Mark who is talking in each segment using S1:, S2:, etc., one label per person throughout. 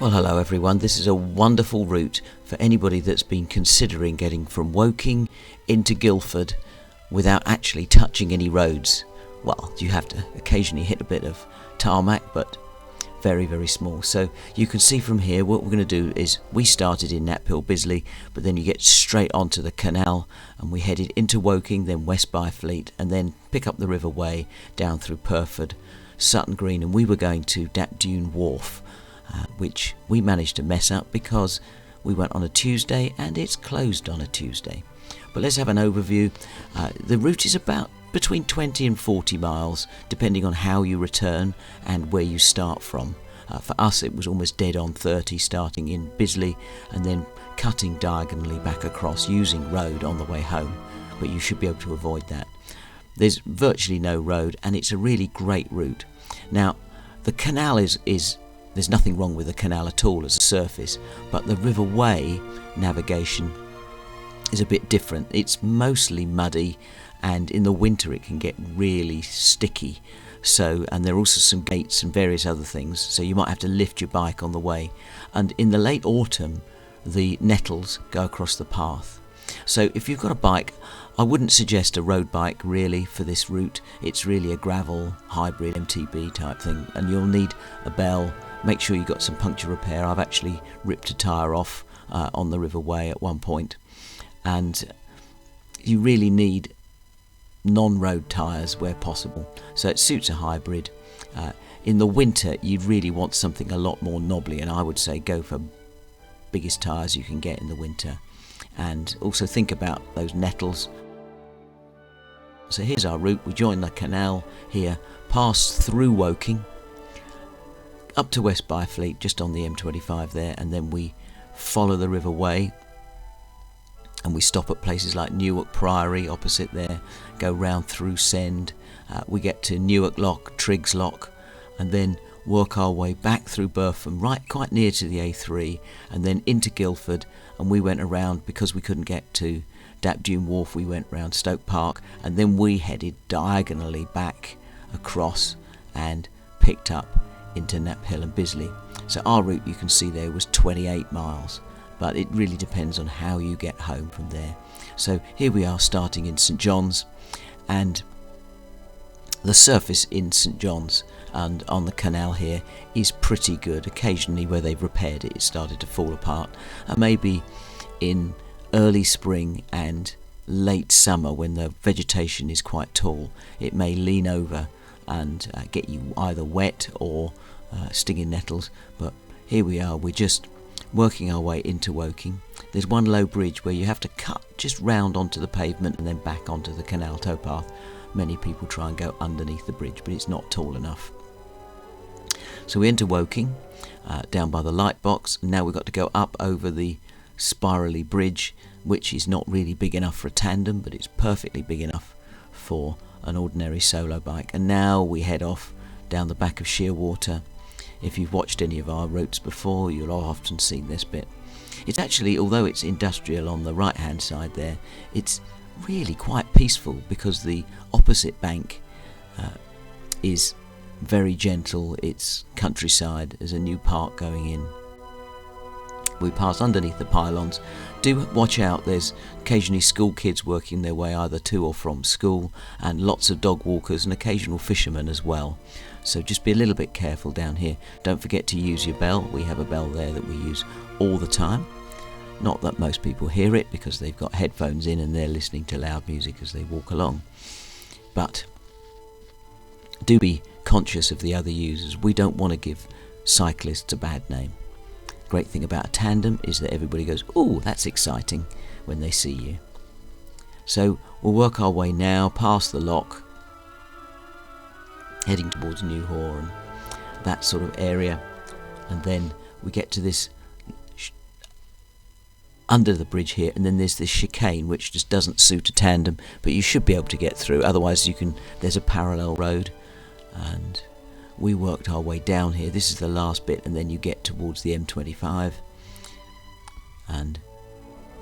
S1: Well, hello everyone. This is a wonderful route for anybody that's been considering getting from Woking into Guildford without actually touching any roads. Well, you have to occasionally hit a bit of tarmac, but very, very small. So you can see from here what we're going to do is we started in Knaphill Bisley, but then you get straight onto the canal and we headed into Woking, then West Byfleet, and then pick up the River Wey down through Purford, Sutton Green, and we were going to Dapdune Wharf, which we managed to mess up because we went on a Tuesday and it's closed on a Tuesday. But let's have an overview. The route is about between 20 and 40 miles depending on how you return and where you start from. For us it was almost dead on 30, starting in Bisley and then cutting diagonally back across using road on the way home, but you should be able to avoid that. There's virtually no road and it's a really great route. Now the canal is there's nothing wrong with the canal at all as a surface, but the River Wey Navigation is a bit different. It's mostly muddy and in the winter it can get really sticky. So, and there are also some gates and various other things, so you might have to lift your bike on the way. And in the late autumn, the nettles go across the path. So if you've got a bike, I wouldn't suggest a road bike really for this route. It's really a gravel hybrid MTB type thing, and you'll need a bell. Make sure you've got some puncture repair. I've actually ripped a tyre off on the River Wey at one point, and you really need non-road tyres where possible, so it suits a hybrid. In the winter you really want something a lot more knobbly, and I would say go for biggest tyres you can get in the winter, and also think about those nettles. So here's our route. We join the canal here, pass through Woking up to West Byfleet just on the M25 there, and then we follow the River Wey and we stop at places like Newark Priory opposite there, go round through Send, we get to Newark Lock, Triggs Lock, and then work our way back through Burpham, right quite near to the A3, and then into Guildford. And we went around, because we couldn't get to Dapdune Wharf, we went round Stoke Park, and then we headed diagonally back across and picked up into Knaphill and Bisley. So our route, you can see there, was 28 miles, but it really depends on how you get home from there. So here we are starting in St John's, and the surface in St John's and on the canal here is pretty good. Occasionally where they've repaired it, it started to fall apart, and maybe in early spring and late summer when the vegetation is quite tall, it may lean over and get you either wet or stinging nettles. But here we are, we're just working our way into Woking. There's one low bridge where you have to cut just round onto the pavement and then back onto the canal towpath. Many people try and go underneath the bridge, but it's not tall enough. So we enter Woking down by the light box, and now we've got to go up over the spirally bridge, which is not really big enough for a tandem, but it's perfectly big enough for an ordinary solo bike. And now we head off down the back of Sheerwater. If you've watched any of our routes before, you'll often seen this bit. It's actually, although it's industrial on the right hand side there, it's really quite peaceful because the opposite bank is very gentle. It's countryside. There's a new park going in. We pass underneath the pylons. Do watch out, there's occasionally school kids working their way either to or from school, and lots of dog walkers and occasional fishermen as well. So just be a little bit careful down here. Don't forget to use your bell. We have a bell there that we use all the time. Not that most people hear it because they've got headphones in and they're listening to loud music as they walk along. But do be conscious of the other users. We don't want to give cyclists a bad name. Great thing about a tandem is that everybody goes, "Oh, that's exciting," when they see you. So we'll work our way now past the lock, heading towards Newhaw and that sort of area, and then we get to this under the bridge here, and then there's this chicane which just doesn't suit a tandem, but you should be able to get through. Otherwise there's a parallel road, and we worked our way down here. This is the last bit, and then you get towards the M25 and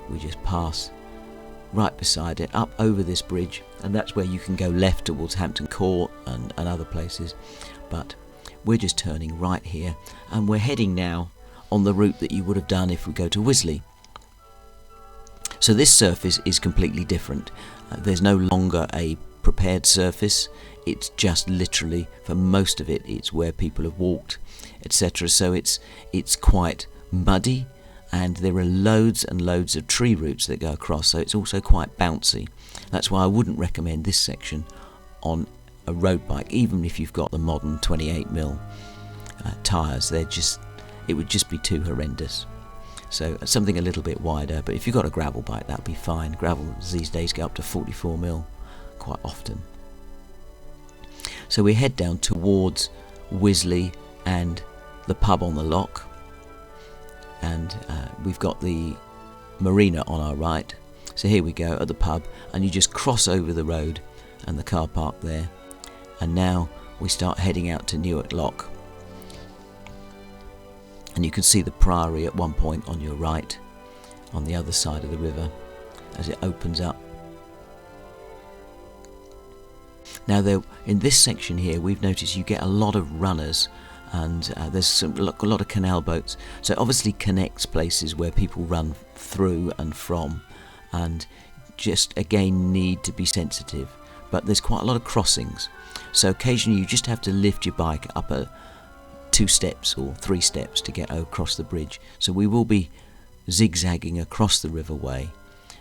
S1: we just pass right beside it up over this bridge, and that's where you can go left towards Hampton Court and other places. But we're just turning right here, and we're heading now on the route that you would have done if we go to Wisley. So this surface is completely different. There's no longer a prepared surface. It's just literally, for most of it, it's where people have walked, etc. So it's quite muddy, and there are loads and loads of tree roots that go across, so it's also quite bouncy. That's why I wouldn't recommend this section on a road bike, even if you've got the modern 28mm tyres. It would just be too horrendous. So something a little bit wider, but if you've got a gravel bike, that'll be fine. Gravels these days go up to 44mm quite often. So we head down towards Wisley and the pub on the lock, and we've got the marina on our right. So here we go at the pub, and you just cross over the road and the car park there, and now we start heading out to Newark Lock. And you can see the Priory at one point on your right, on the other side of the river, as it opens up. Now in this section here, we've noticed you get a lot of runners, and there's a lot of canal boats. So it obviously connects places where people run through and from, and just again need to be sensitive. But there's quite a lot of crossings, so occasionally you just have to lift your bike up 2 steps or 3 steps to get across the bridge. So we will be zigzagging across the riverway.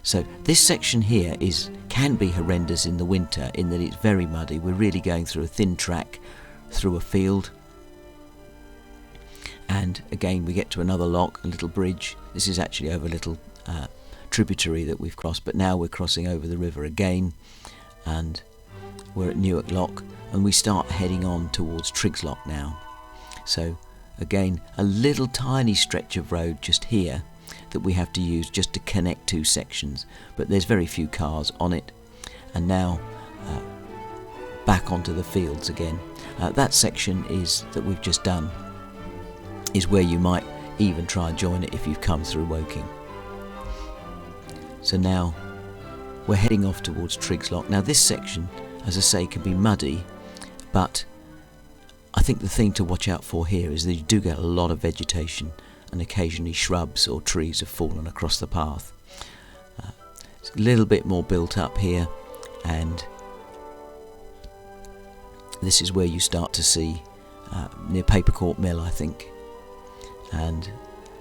S1: So this section here can be horrendous in the winter, in that it's very muddy. We're really going through a thin track through a field, and again we get to another lock, a little bridge. This is actually over a little tributary that we've crossed, but now we're crossing over the river again, and we're at Newark Lock, and we start heading on towards Triggs Lock now. So again, a little tiny stretch of road just here that we have to use just to connect 2 sections, but there's very few cars on it. And now back onto the fields again. That section that we've just done is where you might even try and join it if you've come through Woking. So now we're heading off towards Triggs Lock. Now this section, as I say, can be muddy, but I think the thing to watch out for here is that you do get a lot of vegetation, and occasionally shrubs or trees have fallen across the path. It's a little bit more built up here, and this is where you start to see near Papercourt Mill, I think, and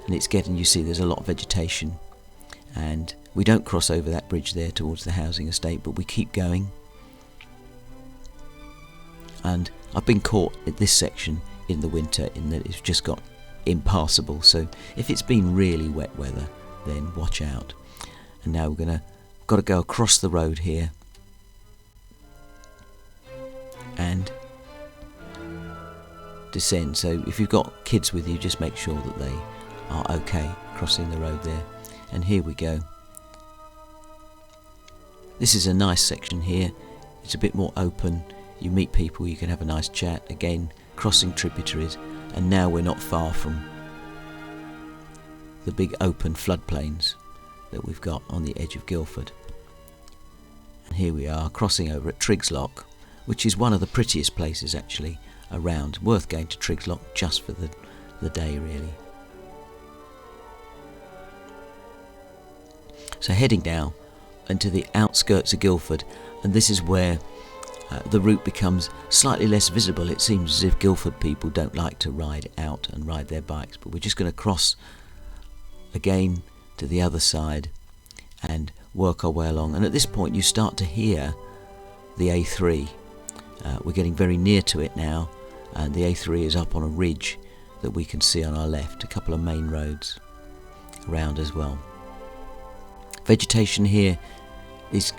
S1: it's getting, you see there's a lot of vegetation, and we don't cross over that bridge there towards the housing estate, but we keep going. And I've been caught at this section in the winter in that it's just got impassable, so if it's been really wet weather, then watch out. And now we're got to go across the road here and descend. So if you've got kids with you, just make sure that they are okay crossing the road there. And here we go. This is a nice section here. It's a bit more open. You meet people, you can have a nice chat. Again, crossing tributaries, and now we're not far from the big open floodplains that we've got on the edge of Guildford. And here we are crossing over at Triggs Lock, which is one of the prettiest places actually around. Worth going to Triggs Lock just for the day, really. So heading now into the outskirts of Guildford, and this is where the route becomes slightly less visible. It seems as if Guildford people don't like to ride out and ride their bikes, but we're just going to cross again to the other side and work our way along. And at this point you start to hear the A3. We're getting very near to it now, and the A3 is up on a ridge that we can see on our left. A couple of main roads around as well. Vegetation here is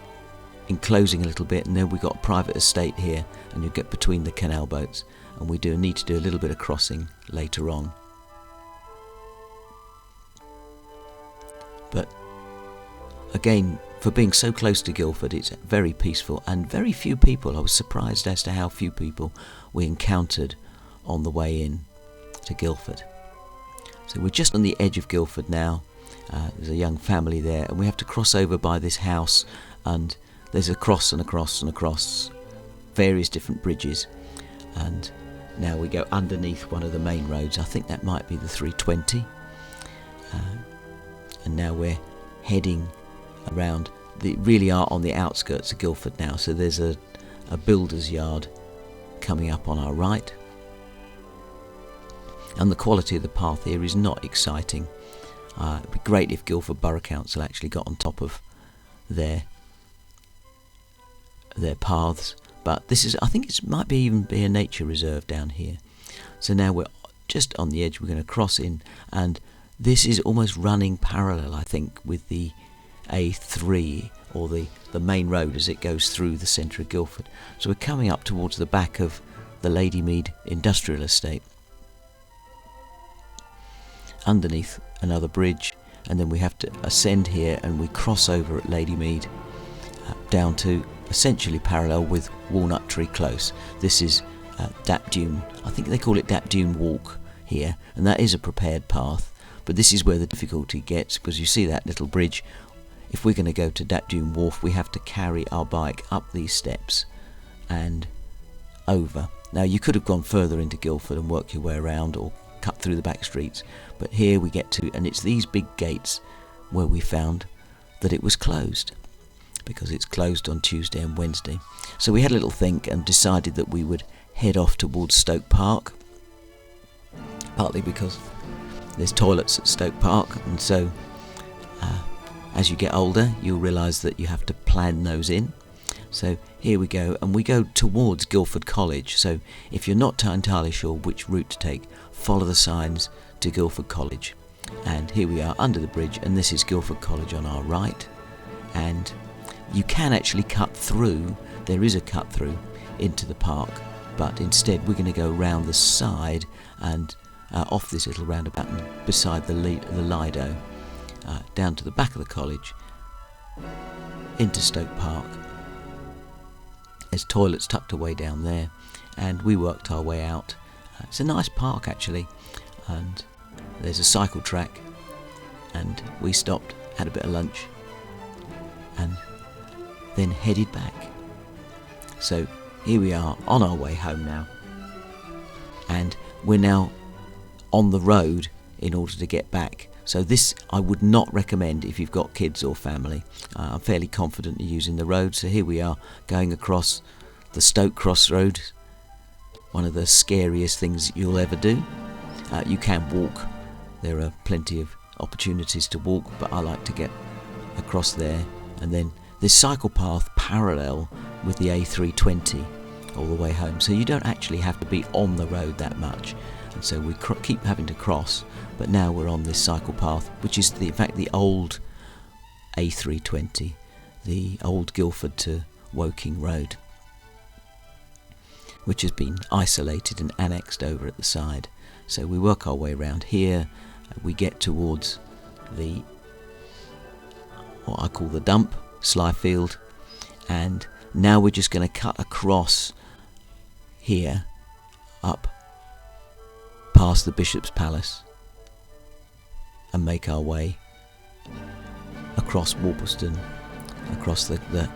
S1: enclosing a little bit, and then we've got a private estate here, and you get between the canal boats, and we do need to do a little bit of crossing later on. But again, for being so close to Guildford, it's very peaceful and very few people. I was surprised as to how few people we encountered on the way in to Guildford. So we're just on the edge of Guildford now. There's a young family there, and we have to cross over by this house, and there's a cross and a cross and a cross, various different bridges, and now we go underneath one of the main roads. I think that might be the 320, and now we're heading around. They really are on the outskirts of Guildford now, so there's a builder's yard coming up on our right, and the quality of the path here is not exciting. It'd be great if Guildford Borough Council actually got on top of their paths, but this is, I think it might be even be a nature reserve down here. So now we're just on the edge, we're going to cross in, and this is almost running parallel, I think, with the A3, or the main road as it goes through the centre of Guildford. So we're coming up towards the back of the Ladymead Industrial Estate, underneath another bridge, and then we have to ascend here, and we cross over at Ladymead down to essentially parallel with Walnut Tree Close. This is Dapdune, I think they call it Dapdune Walk here, and that is a prepared path, but this is where the difficulty gets, because you see that little bridge. If we're going to go to Dapdune Wharf, we have to carry our bike up these steps and over. Now you could have gone further into Guildford and worked your way around, or cut through the back streets, but here we get to, and it's these big gates where we found that it was closed, because it's closed on Tuesday and Wednesday. So we had a little think and decided that we would head off towards Stoke Park, partly because there's toilets at Stoke Park, and so as you get older you'll realise that you have to plan those in. So here we go, and we go towards Guildford College. So if you're not entirely sure which route to take, follow the signs to Guildford College. And here we are under the bridge, and this is Guildford College on our right, and you can actually cut through, there is a cut through into the park, but instead we're going to go round the side and off this little roundabout and beside the Lido, down to the back of the college, into Stoke Park. There's toilets tucked away down there, and we worked our way out. It's a nice park actually, and there's a cycle track, and we stopped, had a bit of lunch, and then headed back. So here we are on our way home now, and we're now on the road in order to get back. So this I would not recommend if you've got kids or family. I'm fairly confident in using the road. So here we are going across the Stoke Crossroad, one of the scariest things you'll ever do. You can walk, there are plenty of opportunities to walk, but I like to get across there. And then this cycle path parallel with the A320 all the way home, so you don't actually have to be on the road that much, and so we keep having to cross. But now we're on this cycle path, which is in fact the old A320, the old Guildford to Woking road, which has been isolated and annexed over at the side. So we work our way around here, we get towards the, what I call the dump, Slyfield, and now we're just going to cut across here up past the Bishop's Palace and make our way across Warpleston, across the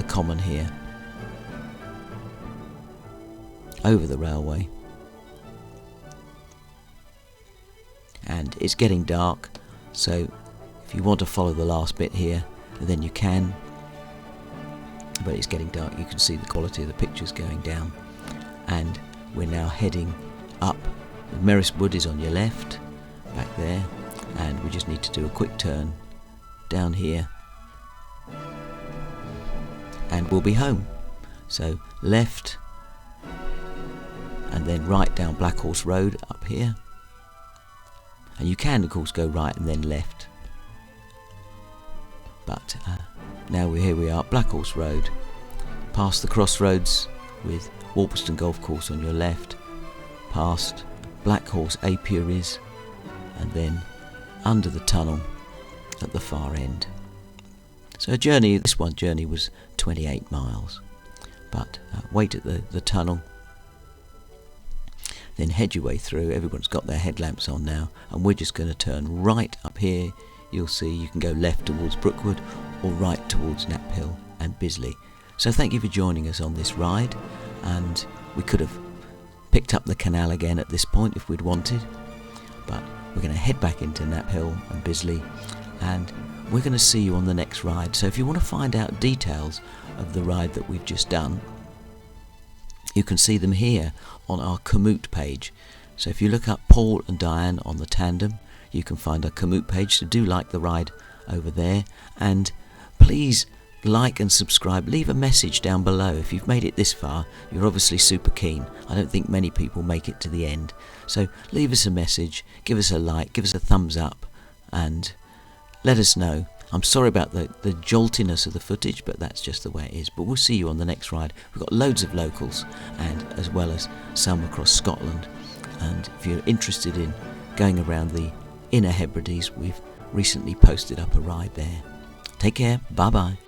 S1: common here, over the railway. And it's getting dark, so if you want to follow the last bit here, then you can, but it's getting dark. You can see the quality of the pictures going down, and we're now heading up. Merriswood is on your left, back there, and we just need to do a quick turn down here and we'll be home. So left and then right down Black Horse Road up here, and you can of course go right and then left, but now here we are, Black Horse Road, past the crossroads with Warpleston Golf Course on your left, past Black Horse Apiaries, and then under the tunnel at the far end. So a journey, this one journey was 28 miles, but wait at the tunnel, then head your way through. Everyone's got their headlamps on now, and we're just going to turn right up here. You'll see you can go left towards Brookwood or right towards Knapp Hill and Bisley. So thank you for joining us on this ride, and we could have picked up the canal again at this point if we'd wanted, but we're going to head back into Knapp Hill and Bisley and we're going to see you on the next ride. So if you want to find out details of the ride that we've just done, you can see them here on our Komoot page. So if you look up Paul and Diane on the Tandem, you can find our Komoot page. So do like the ride over there, and please like and subscribe. Leave a message down below. If you've made it this far, you're obviously super keen. I don't think many people make it to the end. So leave us a message, give us a like, give us a thumbs up, and let us know. I'm sorry about the joltiness of the footage, but that's just the way it is. But we'll see you on the next ride. We've got loads of locals, and as well as some across Scotland. And if you're interested in going around the Inner Hebrides, we've recently posted up a ride there. Take care. Bye bye.